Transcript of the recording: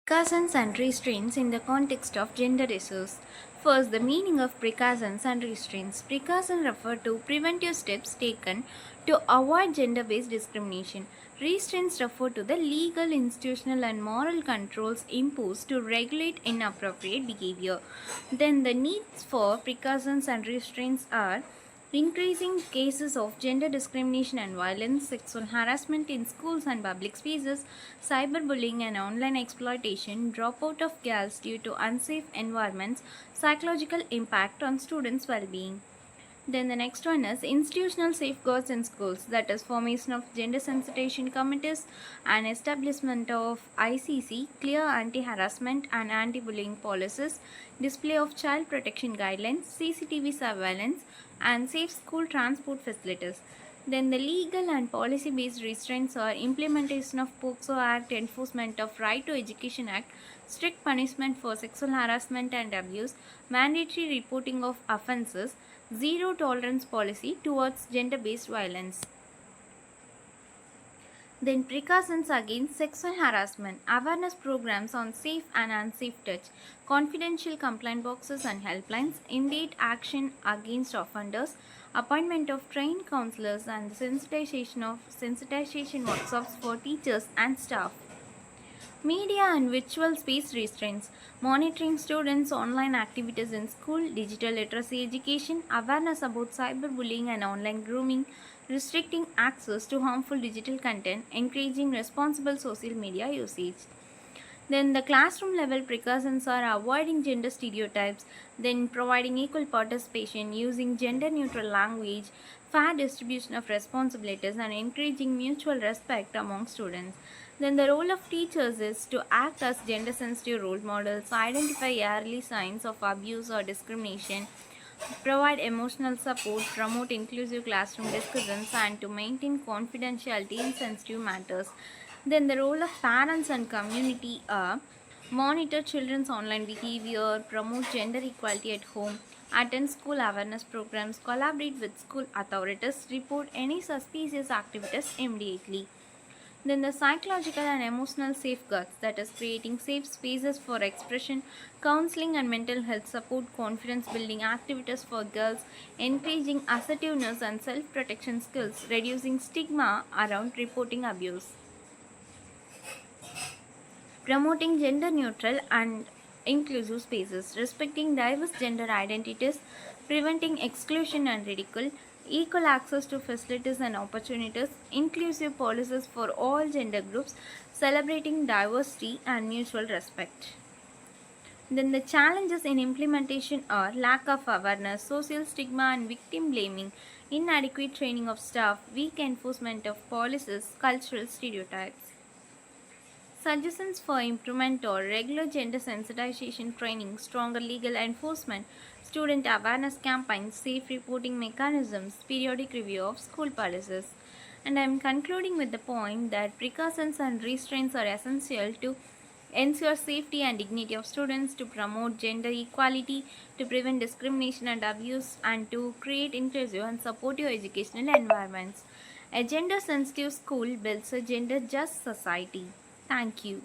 Precautions and restraints in the context of gender issues. First, the meaning of precautions and restraints. Precautions refer to preventive steps taken to avoid gender based discrimination. Restraints refer to the legal, institutional, and moral controls imposed to regulate inappropriate behavior. Then, the needs for precautions and restraints are increasing cases of gender discrimination and violence, sexual harassment in schools and public spaces, cyberbullying and online exploitation, dropout of girls due to unsafe environments, psychological impact on students' well being. Then the next one is institutional safeguards in schools, that is formation of gender sensitization committees and establishment of ICC, clear anti-harassment and anti-bullying policies, display of child protection guidelines, CCTV surveillance and safe school transport facilities. Then the legal and policy-based restraints are implementation of POCSO Act, enforcement of Right to Education Act, strict punishment for sexual harassment and abuse, mandatory reporting of offences, zero tolerance policy towards gender-based violence. Then precautions against sexual harassment, awareness programs on safe and unsafe touch, confidential complaint boxes and helplines, immediate action against offenders, appointment of trained counselors and sensitization workshops for teachers and staff. Media and virtual space restraints, monitoring students' online activities in school, digital literacy education, awareness about cyberbullying and online grooming, restricting access to harmful digital content, encouraging responsible social media usage. Then the classroom level precautions are avoiding gender stereotypes, then providing equal participation, using gender neutral language, fair distribution of responsibilities, and encouraging mutual respect among students. Then the role of teachers is to act as gender sensitive role models, identify early signs of abuse or discrimination, provide emotional support, promote inclusive classroom discussions, and to maintain confidentiality in sensitive matters. Then the role of parents and community are monitor children's online behavior, promote gender equality at home, attend school awareness programs, collaborate with school authorities, report any suspicious activities immediately. Then the psychological and emotional safeguards, that is creating safe spaces for expression, counseling and mental health support, confidence building activities for girls, encouraging assertiveness and self-protection skills, reducing stigma around reporting abuse. Promoting gender neutral and inclusive spaces, respecting diverse gender identities, preventing exclusion and ridicule, equal access to facilities and opportunities, inclusive policies for all gender groups, celebrating diversity and mutual respect. Then the challenges in implementation are lack of awareness, social stigma and victim blaming, inadequate training of staff, weak enforcement of policies, cultural stereotypes. Suggestions for improvement are regular gender sensitization training, stronger legal enforcement, student awareness campaigns, safe reporting mechanisms, periodic review of school policies. And I am concluding with the point that precautions and restraints are essential to ensure safety and dignity of students, to promote gender equality, to prevent discrimination and abuse, and to create inclusive and supportive educational environments. A gender sensitive school builds a gender just society. Thank you.